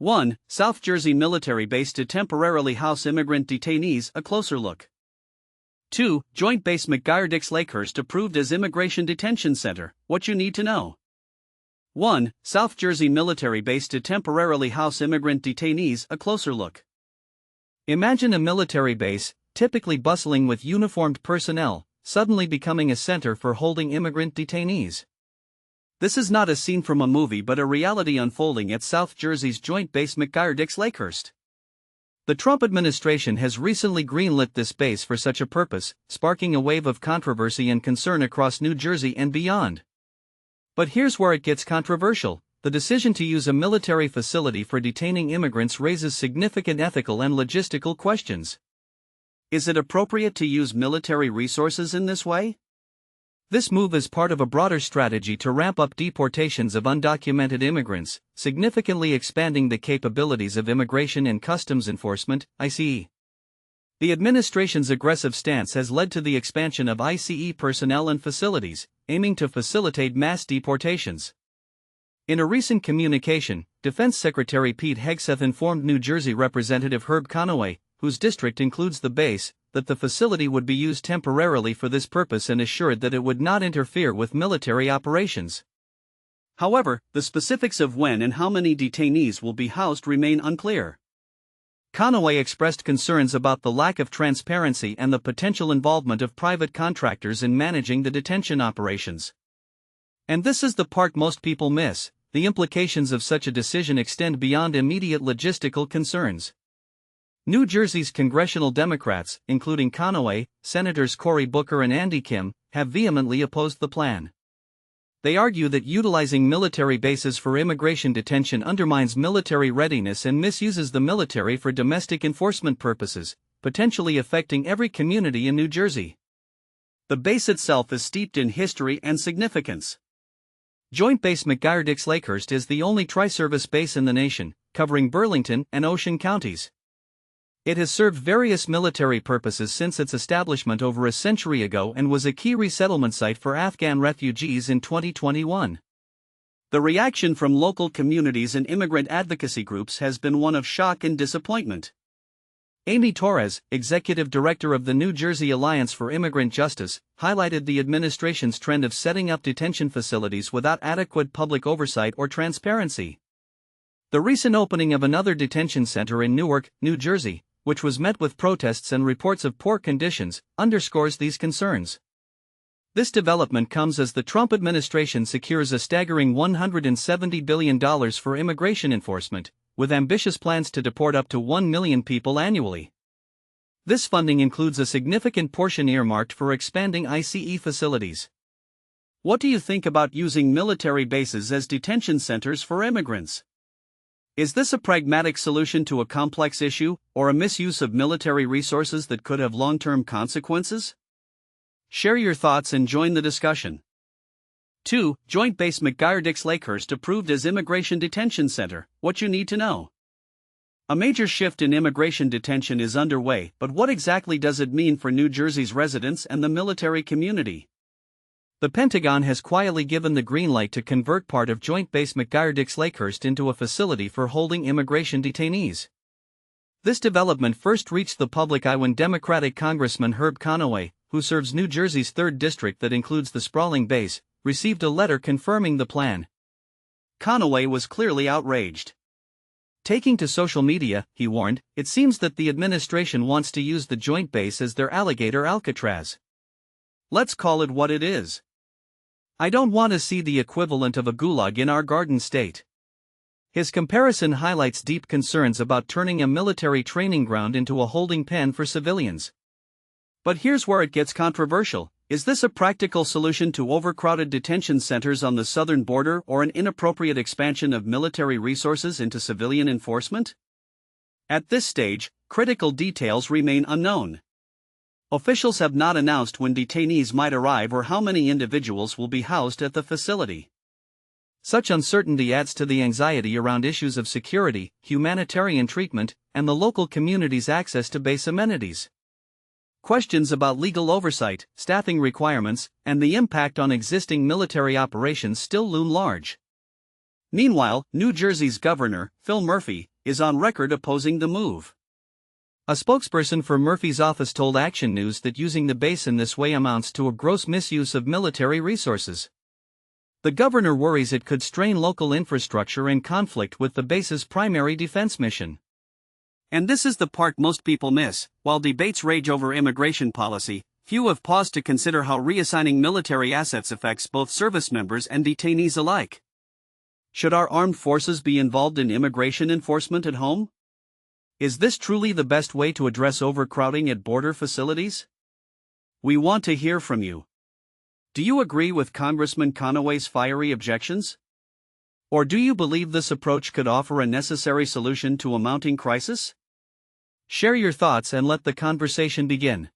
1. South Jersey military base to temporarily house immigrant detainees, a closer look. 2. Joint base McGuire-Dix-Lakehurst approved as immigration detention center, what you need to know. 1. South Jersey military base to temporarily house immigrant detainees, a closer look. Imagine a military base, typically bustling with uniformed personnel, suddenly becoming a center for holding immigrant detainees. This is not a scene from a movie but a reality unfolding at South Jersey's Joint Base McGuire-Dix-Lakehurst. The Trump administration has recently greenlit this base for such a purpose, sparking a wave of controversy and concern across New Jersey and beyond. But here's where it gets controversial. The decision to use a military facility for detaining immigrants raises significant ethical and logistical questions. Is it appropriate to use military resources in this way? This move is part of a broader strategy to ramp up deportations of undocumented immigrants, significantly expanding the capabilities of Immigration and Customs Enforcement, ICE. The administration's aggressive stance has led to the expansion of ICE personnel and facilities, aiming to facilitate mass deportations. In a recent communication, Defense Secretary Pete Hegseth informed New Jersey Representative Herb Conaway, whose district includes the base, that the facility would be used temporarily for this purpose and assured that it would not interfere with military operations. However, the specifics of when and how many detainees will be housed remain unclear. Conaway expressed concerns about the lack of transparency and the potential involvement of private contractors in managing the detention operations. And this is the part most people miss: the implications of such a decision extend beyond immediate logistical concerns. New Jersey's congressional Democrats, including Conaway, Senators Cory Booker and Andy Kim, have vehemently opposed the plan. They argue that utilizing military bases for immigration detention undermines military readiness and misuses the military for domestic enforcement purposes, potentially affecting every community in New Jersey. The base itself is steeped in history and significance. Joint Base McGuire-Dix-Lakehurst is the only tri-service base in the nation, covering Burlington and Ocean counties. It has served various military purposes since its establishment over a century ago and was a key resettlement site for Afghan refugees in 2021. The reaction from local communities and immigrant advocacy groups has been one of shock and disappointment. Amy Torres, executive director of the New Jersey Alliance for Immigrant Justice, highlighted the administration's trend of setting up detention facilities without adequate public oversight or transparency. The recent opening of another detention center in Newark, New Jersey, which was met with protests and reports of poor conditions, underscores these concerns. This development comes as the Trump administration secures a staggering $170 billion for immigration enforcement, with ambitious plans to deport up to 1 million people annually. This funding includes a significant portion earmarked for expanding ICE facilities. What do you think about using military bases as detention centers for immigrants? Is this a pragmatic solution to a complex issue, or a misuse of military resources that could have long-term consequences? Share your thoughts and join the discussion. 2. Joint Base McGuire-Dix-Lakehurst approved as immigration detention center, what you need to know. A major shift in immigration detention is underway, but what exactly does it mean for New Jersey's residents and the military community? The Pentagon has quietly given the green light to convert part of Joint Base McGuire-Dix-Lakehurst into a facility for holding immigration detainees. This development first reached the public eye when Democratic Congressman Herb Conaway, who serves New Jersey's 3rd District that includes the sprawling base, received a letter confirming the plan. Conaway was clearly outraged. Taking to social media, he warned, "It seems that the administration wants to use the joint base as their alligator Alcatraz. Let's call it what it is. I don't want to see the equivalent of a gulag in our Garden State." His comparison highlights deep concerns about turning a military training ground into a holding pen for civilians. But here's where it gets controversial. Is this a practical solution to overcrowded detention centers on the southern border or an inappropriate expansion of military resources into civilian enforcement? At this stage, critical details remain unknown. Officials have not announced when detainees might arrive or how many individuals will be housed at the facility. Such uncertainty adds to the anxiety around issues of security, humanitarian treatment, and the local community's access to base amenities. Questions about legal oversight, staffing requirements, and the impact on existing military operations still loom large. Meanwhile, New Jersey's Governor, Phil Murphy, is on record opposing the move. A spokesperson for Murphy's office told Action News that using the base in this way amounts to a gross misuse of military resources. The governor worries it could strain local infrastructure in conflict with the base's primary defense mission. And this is the part most people miss. While debates rage over immigration policy, few have paused to consider how reassigning military assets affects both service members and detainees alike. Should our armed forces be involved in immigration enforcement at home? Is this truly the best way to address overcrowding at border facilities? We want to hear from you. Do you agree with Congressman Conaway's fiery objections? Or do you believe this approach could offer a necessary solution to a mounting crisis? Share your thoughts and let the conversation begin.